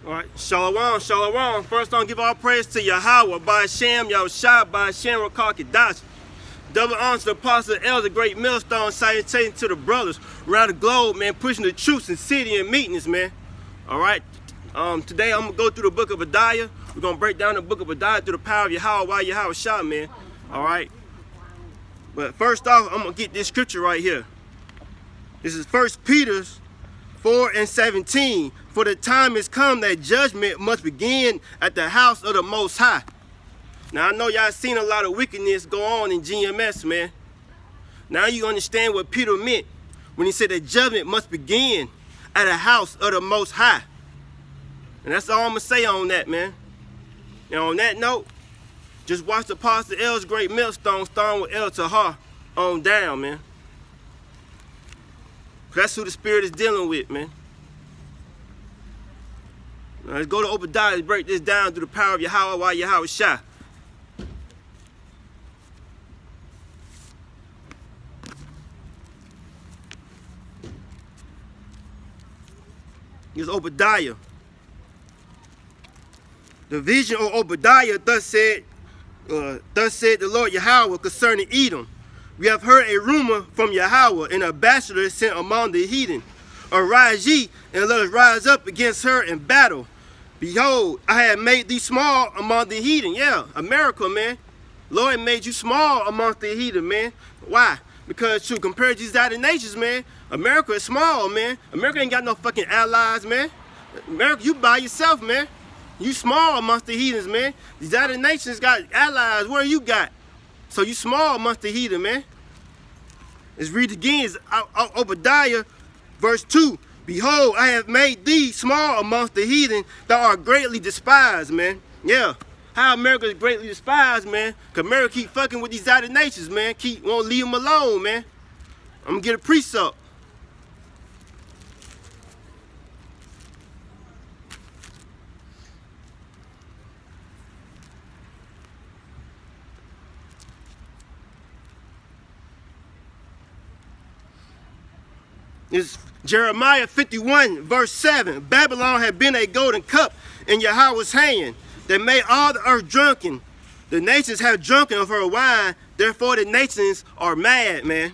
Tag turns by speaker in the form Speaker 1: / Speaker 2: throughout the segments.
Speaker 1: All right, Shalom, Shalom. First, I'll give all praise to Yahweh, by Hashem, Yahushua, by Hashem, Rakakadash. Double honor to the apostle elder, great millstone, salutation to the brothers around the globe, man, pushing the truths in city and meetings, man. All right, today I'm going to go through the book of Obadiah. We're going to break down the book of Obadiah through the power of Yahweh, Yahushua, man. All right. But first off, I'm going to get this scripture right here. This is 1 Peter 4:17. For the time is come that judgment must begin at the house of the Most High. Now, I know y'all seen a lot of wickedness go on in GMS, man. Now you understand what Peter meant when he said that judgment must begin at the house of the Most High. And that's all I'm going to say on that, man. And on that note, just watch the Apostle L's great millstone starting with El Tahar on down, man. That's who the Spirit is dealing with, man. Now let's go to Obadiah and break this down through the power of Yahweh, Yahushua. Here's Obadiah. The vision of Obadiah thus said the Lord Yahweh concerning Edom. We have heard a rumor from Yahweh, an ambassador sent among the heathen. Arise ye, and let us rise up against her in battle. Behold, I have made thee small among the heathen. Yeah, America, man. Lord made you small amongst the heathen, man. Why? Because to compare to these other nations, man, America is small, man. America ain't got no fucking allies, man. America, you by yourself, man. You small amongst the heathens, man. These other nations got allies. Where you got? So you small amongst the heathen, man. Let's read again. It's Obadiah, verse 2. Behold, I have made thee small amongst the heathen that are greatly despised, man. Yeah. How America is greatly despised, man. Because America keep fucking with these other nations, man. Won't leave them alone, man. I'm going to get a precept. It's Jeremiah 51, verse 7. Babylon had been a golden cup in Yahweh's hand that made all the earth drunken. The nations have drunken of her wine, therefore the nations are mad, man.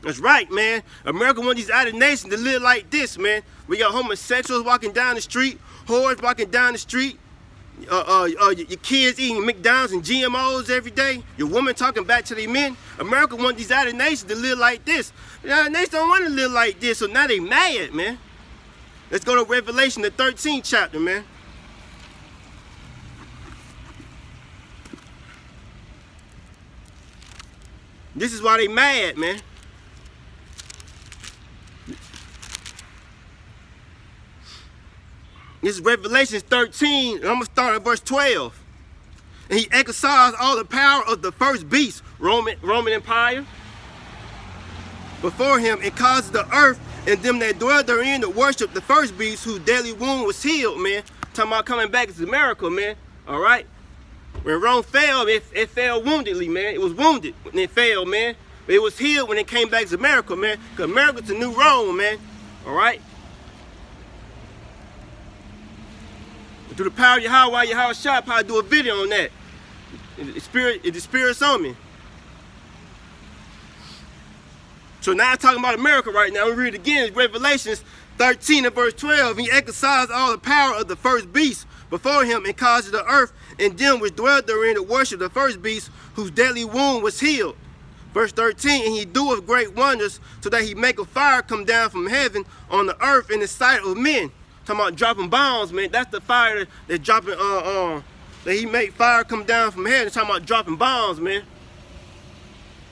Speaker 1: That's right, man. America wants these other nations to live like this, man. We got homosexuals walking down the street, whores walking down the street, your kids eating McDonald's and GMOs every day, your women talking back to their men. America wants these other nations to live like this. The other nations don't want to live like this, so now they mad, man. Let's go to Revelation, the 13th chapter, man. This is why they mad, man. This is Revelation 13, and I'm going to start at verse 12. And he exercised all the power of the first beast, Roman Empire, before him, and caused the earth and them that dwell therein to worship the first beast, whose deadly wound was healed, man. Talking about coming back to America, man. All right? When Rome fell, it fell woundedly, man. It was wounded when it fell, man. But it was healed when it came back to America, man. Because America's the new Rome, man. All right? Through the power of Yahweh, Yahushua, I'll probably do a video on that. The Spirit's on me. So now I'm talking about America right now. We read it again. It's Revelations 13 and verse 12. He exercised all the power of the first beast before him, and caused the earth and them which dwelled therein to worship the first beast, whose deadly wound was healed. Verse 13, and he doeth great wonders, so that he make a fire come down from heaven on the earth in the sight of men. Talking about dropping bombs, man. That's the fire that dropping, that he made fire come down from heaven. Talking about dropping bombs, man.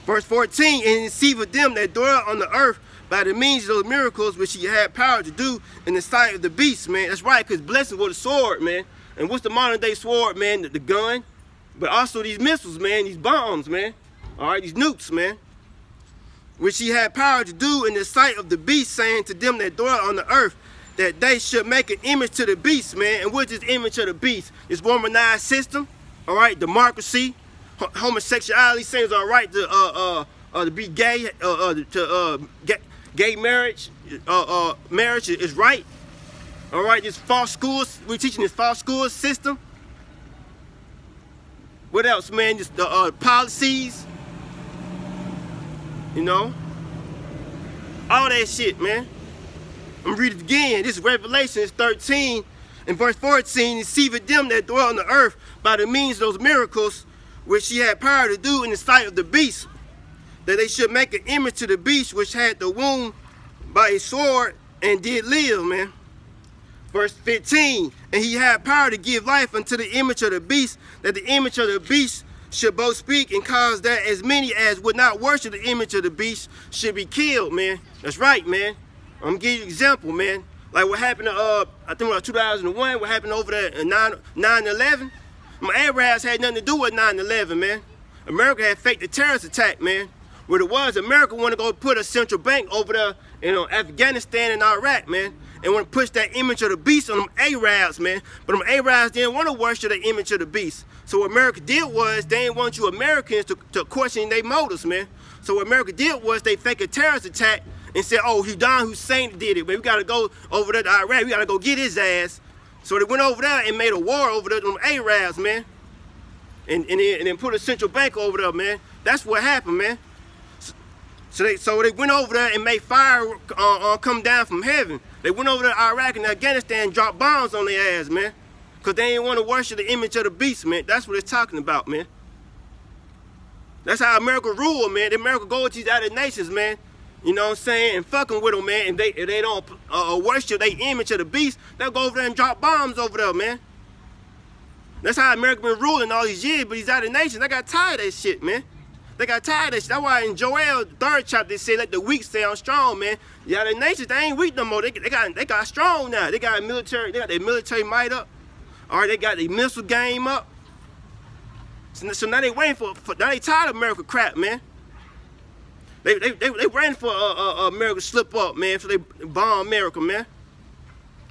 Speaker 1: Verse 14, and he deceived them that dwell on the earth by the means of those miracles which he had power to do in the sight of the beast, man. That's right, because blessings with a sword, man. And what's the modern day sword, man? The gun. But also these missiles, man. These bombs, man. All right, these nukes, man. Which he had power to do in the sight of the beast, saying to them that dwell on the earth, that they should make an image to the beast, man. And what's this image of the beast? It's Romanized system, all right, democracy, homosexuality seems all right to be gay, gay marriage, marriage is right. All right, this false schools, we're teaching this false school system. What else, man? Just the policies, you know, all that shit, man. I'm gonna read it again. This is Revelation 13 and verse 14. Deceiving them that dwell on the earth by the means of those miracles which he had power to do in the sight of the beast, that they should make an image to the beast which had the wound by a sword and did live, man. Verse 15, and he had power to give life unto the image of the beast, that the image of the beast should both speak and cause that as many as would not worship the image of the beast should be killed, man. That's right, man. I'm gonna give you an example, man. Like what happened to, I think about 2001, what happened over there in 9/11. My Arabs had nothing to do with 9/11, man. America had faked a terrorist attack, man. What it was, America wanted to go put a central bank over there in Afghanistan and Iraq, man. And want to push that image of the beast on them Arabs, man. But them Arabs didn't want to worship the image of the beast. So what America did was they didn't want you Americans to question their motives, man. So what America did was they faked a terrorist attack and said, oh, Saddam Hussein did it, man. We got to go over there to Iraq. We got to go get his ass. So they went over there and made a war over there to them Arabs, man. And then put a central bank over there, man. That's what happened, man. So they went over there and made fire come down from heaven. They went over to Iraq and Afghanistan and dropped bombs on their ass, man. Because they didn't want to worship the image of the beast, man. That's what it's talking about, man. That's how America rule, man. America go to these other nations, man. You know what I'm saying? And fucking with them, man. If they don't worship their image of the beast, they'll go over there and drop bombs over there, man. That's how America been ruling all these years. But these other nations, they got tired of that shit, man. They got tired of that shit. That's why in Joel, 3rd chapter, they say, let the weak sound strong, man. The other nations, they ain't weak no more. They got strong now. They got military, they got their military might up. All right, they got their missile game up. So now they waiting for now they tired of America crap, man. They waiting for America to slip up, man, so they bomb America, man.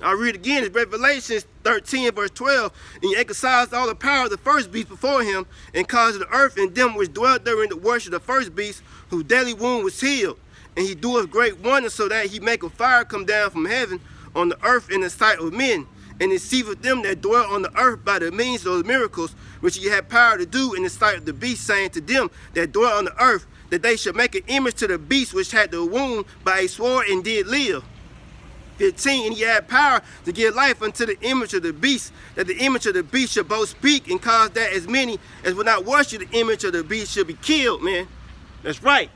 Speaker 1: I'll read again. It's Revelation 13, verse 12. And he exercised all the power of the first beast before him, and caused the earth and them which dwelt therein to worship the first beast, whose deadly wound was healed. And he doeth great wonders, so that he make a fire come down from heaven on the earth in the sight of men, and deceiveth them that dwell on the earth by the means of those miracles which he had power to do in the sight of the beast, saying to them that dwell on the earth, that they should make an image to the beast which had the wound by a sword and did live. 15, and he had power to give life unto the image of the beast, that the image of the beast should both speak and cause that as many as would not worship the image of the beast should be killed, man. That's right.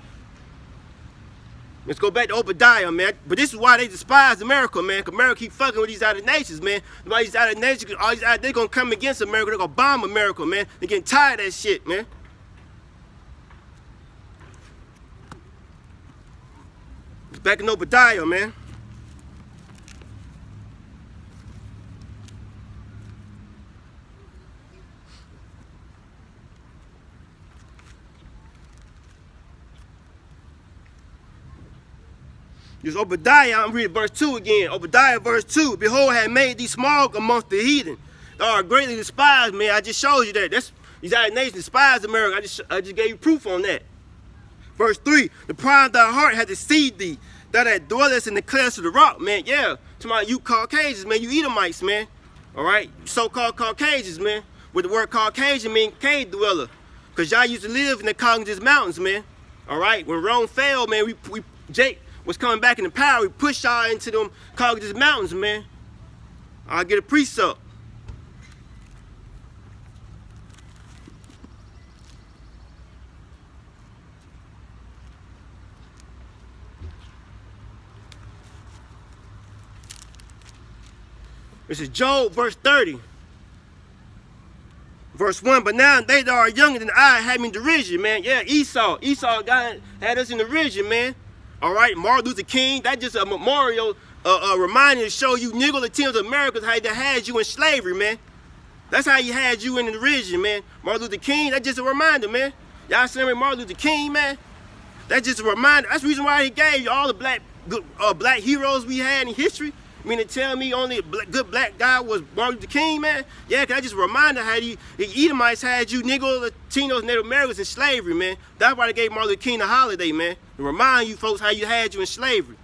Speaker 1: Let's go back to Obadiah, man. But this is why they despise America, man. Because America keep fucking with these other nations, man. Why these other nations, they're going to come against America. They're going to bomb America, man. They're getting tired of that shit, man. Back in Obadiah, man. This Obadiah, I'm reading verse 2 again. Obadiah verse 2. Behold, I have made thee small amongst the heathen. Thou art greatly despised, man. I just showed you that. These other nations despise America. I just gave you proof on that. Verse 3. The pride of thy heart hath deceived thee, thou that dwellest in the clefts of the rock, man. Yeah, to my you Caucasians, man. You Edomites, man. All right? You so-called Caucasians, man. With the word Caucasian mean cave dweller. Because y'all used to live in the Caucasus Mountains, man. All right? When Rome fell, man, Jake was coming back into power. We pushed y'all into them Caucasus Mountains, man. I'll get a precept. This is Job, verse 30. Verse 1, but now they that are younger than I have me in derision, man. Yeah, Esau had us in derision, man. All right, Martin Luther King, that's just a memorial, reminder to show you nigger Latinos of America how they had you in slavery, man. That's how he had you in the derision, man. Martin Luther King, that's just a reminder, man. Y'all celebrate Martin Luther King, man? That's just a reminder. That's the reason why he gave you all the black heroes we had in history. I mean, to tell me only a good black guy was Martin Luther King, man? Yeah, because I just a reminder how the Edomites had you nigger Latinos, Native Americans in slavery, man. That's why they gave Martin Luther King a holiday, man. To remind you folks how you had you in slavery.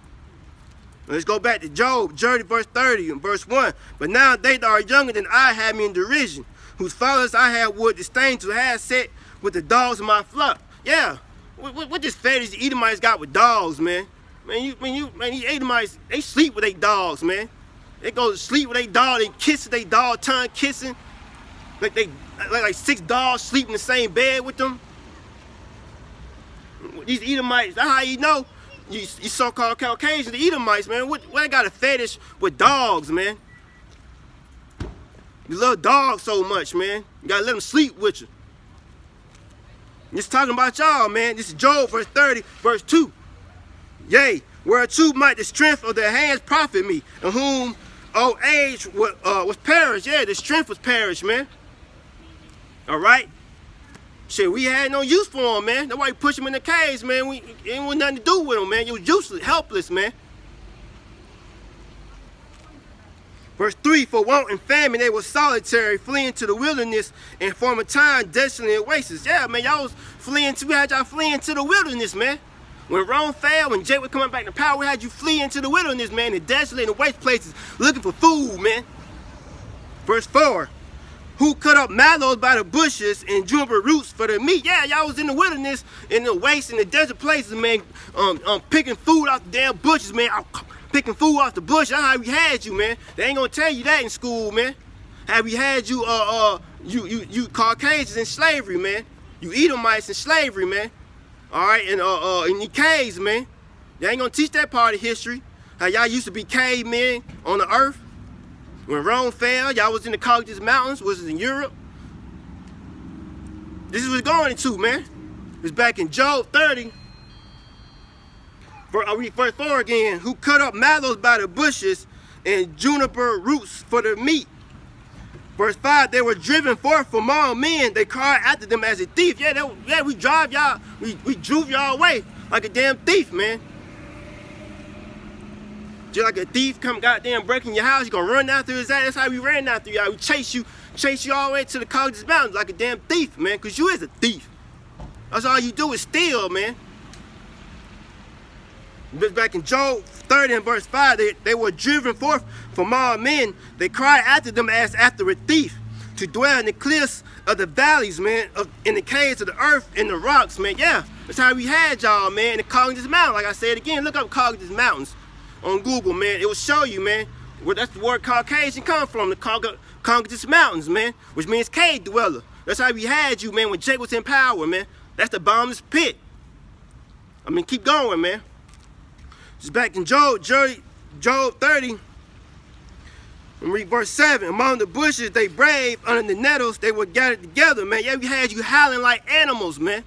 Speaker 1: Let's go back to Job 30, verse 30 and verse 1. But now they that are younger than I have me in derision, whose fathers I had would disdain to have set with the dogs of my flock. Yeah, what this fetish the Edomites got with dogs, man? Man, these Edomites, they sleep with their dogs, man. They go to sleep with their dog, they kiss their dog, tongue kissing. Like 6 dogs sleep in the same bed with them. These Edomites, that's how you know you so-called Caucasians, the Edomites, man. What they got a fetish with dogs, man? You love dogs so much, man. You gotta let them sleep with you. Just talking about y'all, man. This is Job, verse 30, verse 2. Yea, whereto might the strength of their hands profit me, and whom old age was perished. Yeah, the strength was perished, man. All right? Shit, we had no use for him, man. That's why we push him in the caves, man. We ain't want nothing to do with him, man. You was useless, helpless, man. Verse 3, for want and famine they were solitary, fleeing to the wilderness in former time, desolate and wastes. Yeah, man, y'all was fleeing to, we had y'all fleeing to the wilderness, man. When Rome fell, when Jake was coming back to power, we had you flee into the wilderness, man, in desolate and waste places, looking for food, man. Verse 4, who cut up mallows by the bushes and juniper roots for the meat. Yeah, y'all was in the wilderness, in the waste, in the desert places, man, picking food off the damn bushes, man. Picking food off the bush. That's how we had you, man. They ain't gonna tell you that in school, man. How we had you, you Caucasians in slavery, man. You Edomites in slavery, man. All right, and in the caves, man. They ain't gonna teach that part of history. How y'all used to be cavemen on the earth. When Rome fell, y'all was in the Caucasus Mountains, which is in Europe. This is what's going into, man. It's back in Job 30. I'll read verse 4 again. Who cut up mallows by the bushes and juniper roots for the meat. Verse 5, they were driven forth from all men. They cried after them as a thief. Yeah, we drive y'all, we drove y'all away like a damn thief, man. Just like a thief come goddamn breaking your house, you gonna run after his ass. That's how we ran after y'all. We chase you all the way to the Caucasus Mountains like a damn thief, man, because you is a thief. That's all you do is steal, man. Back in Job 30 and verse 5, they were driven forth from all men. They cried after them as after a thief, to dwell in the cliffs of the valleys, man, in the caves of the earth, in the rocks, man. Yeah, that's how we had y'all, man, in the Caucasus Mountains. Like I said again, look up Caucasus Mountains on Google, man. It will show you, man, where that's the word Caucasian come from, the Caucasus Mountains, man, which means cave dweller. That's how we had you, man, when Jake was in power, man. That's the bottomless pit. I mean, keep going, man. Just back in Job 30, and read verse 7. Among the bushes they brave, under the nettles they were gathered together, man. Yeah, we had you howling like animals, man.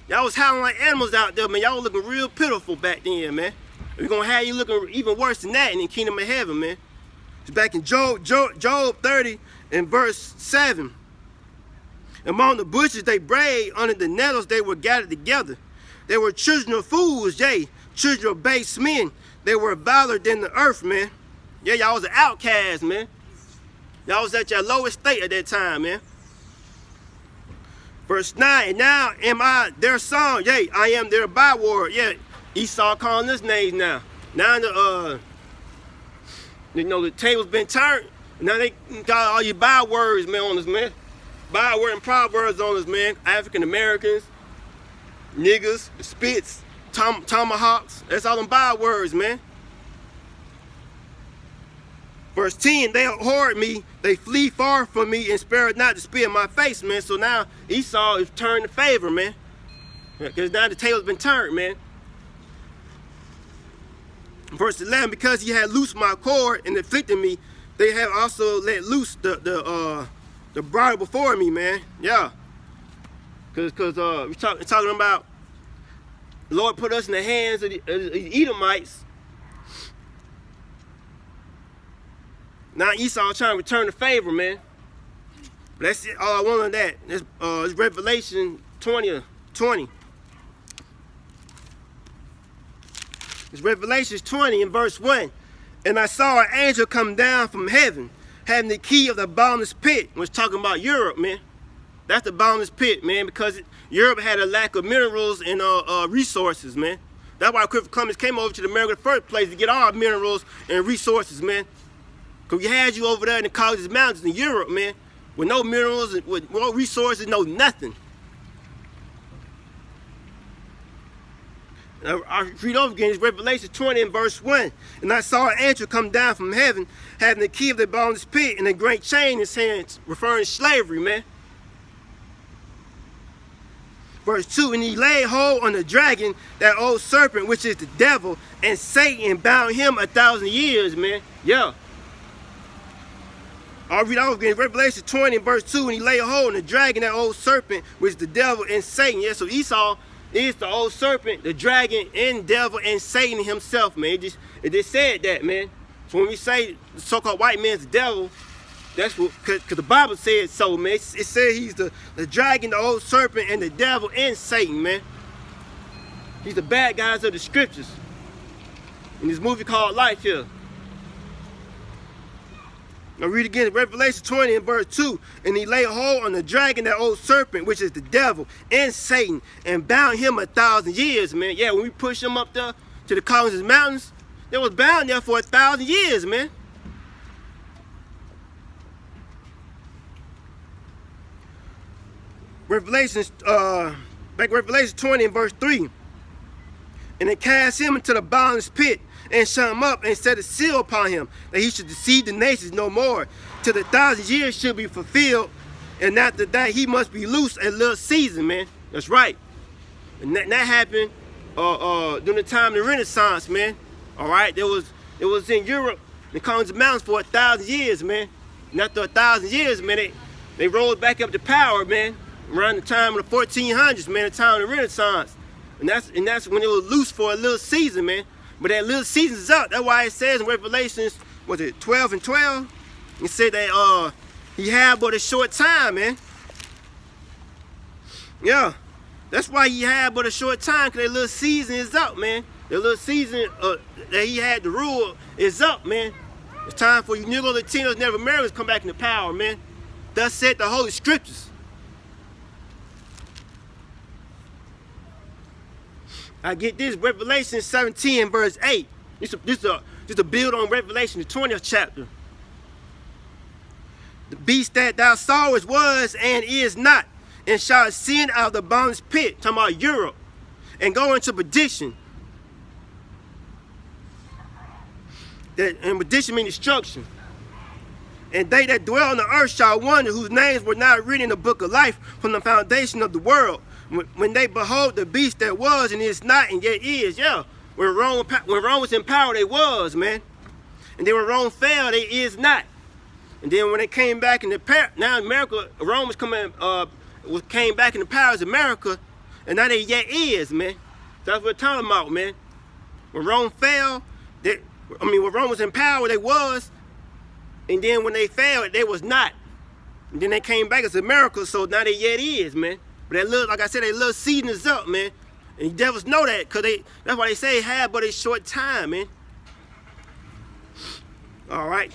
Speaker 1: Y'all was howling like animals out there, man. Y'all was looking real pitiful back then, man. We're gonna have you looking even worse than that in the kingdom of heaven, man. It's back in Job 30 and verse 7. Among the bushes they brave, under the nettles they were gathered together. They were children of fools, yea, children of base men. They were viler than the earth, man. Yeah, y'all was an outcast, man. Y'all was at your lowest state at that time, man. Verse 9, and now am I their son, yea, I am their byword. Yeah, Esau calling us names now. Now the table's been turned. Now they got all your bywords, man, on us, man. Byword and proverbs on us, man. African Americans, niggas, spits, tomahawks. That's all them bywords, man. Verse 10, they abhorred me, they flee far from me, and spared not to spit in my face, man. So now Esau is turned the favor, man. Because now the table's been turned, man. Verse 11, because he had loosed my cord and afflicted me, they have also let loose the bridle before me, man. Yeah. Because we're talking about the Lord put us in the hands of the Edomites. Now Esau trying to return the favor, man. But that's it, all I want on that. It's Revelation 20. It's Revelation 20 in verse 1. And I saw an angel come down from heaven, having the key of the bottomless pit. Was talking about Europe, man. That's the bottomless pit, man, because Europe had a lack of minerals and resources, man. That's why Christopher Columbus came over to America in the first place, to get all our minerals and resources, man. Because we had you over there in the Caucasus Mountains in Europe, man, with no minerals, with no resources, no nothing. I'll read over again. It's Revelation 20 and verse 1. And I saw an angel come down from heaven, having the key of the bottomless pit and a great chain in his hands, referring to slavery, man. Verse 2, and he laid hold on the dragon, that old serpent, which is the devil, and Satan, and bound him 1,000 years, man. Yeah. I'll read over again. Revelation 20 and verse 2, and he laid hold on the dragon, that old serpent, which is the devil, and Satan. Yeah, so Esau is the old serpent, the dragon, and devil, and Satan himself, man. It just said that, man. So when we say the so-called white man's the devil, that's what, because the Bible said so, man. It said he's the dragon, the old serpent, and the devil, and Satan, man. He's the bad guys of the scriptures. In this movie called Life here. Now read again, Revelation 20 and verse 2. And he laid hold on the dragon, that old serpent, which is the devil, and Satan, and bound him 1,000 years, man. Yeah, when we pushed him up there to the Caucasus Mountains, they was bound there for 1,000 years, man. Revelation 20 and verse 3. And they cast him into the bottomless pit, and shut him up, and set a seal upon him, that he should deceive the nations no more, till the 1,000 years should be fulfilled, and after that he must be loose a little season, man. That's right. And that happened during the time of the Renaissance, man. All right, it was in Europe, the Caucasus Mountains, for 1,000 years, man. And after 1,000 years, man, they rose back up to power, man, around the time of the 1400s, man, the time of the Renaissance. And that's when it was loose for a little season, man. But that little season's up. That's why it says in Revelations, 12 and 12? It said that he had but a short time, man. Yeah. That's why he had but a short time, because that little season is up, man. The little season that he had to rule is up, man. It's time for you Negro, Latinos, Native Americans to come back into power, man. Thus said the Holy Scriptures. I get this, Revelation 17 verse 8. This is a build on Revelation, the 20th chapter. The beast that thou sawest was and is not, and shall ascend out of the bottomless pit, talking about Europe, and go into perdition. And perdition means destruction. And they that dwell on the earth shall wonder, whose names were not written in the book of life from the foundation of the world, when they behold the beast that was and is not and yet is. Yeah, when Rome was in power, they was, man. And then when Rome fell, they is not. And then when they came back in the power, now America, Rome came back in the power as America, and now they yet is, man. That's what we're talking about, man. When Rome fell, when Rome was in power, they was, and then when they fell, they was not. And then they came back as America, so now they yet is, man. But that little, like I said, that little season is up, man. And the devils know that, because that's why they say had but a short time, man. All right.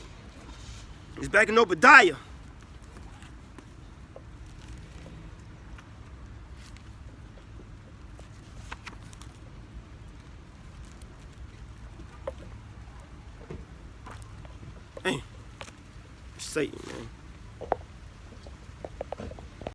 Speaker 1: It's back in Obadiah. Hey, Satan, man.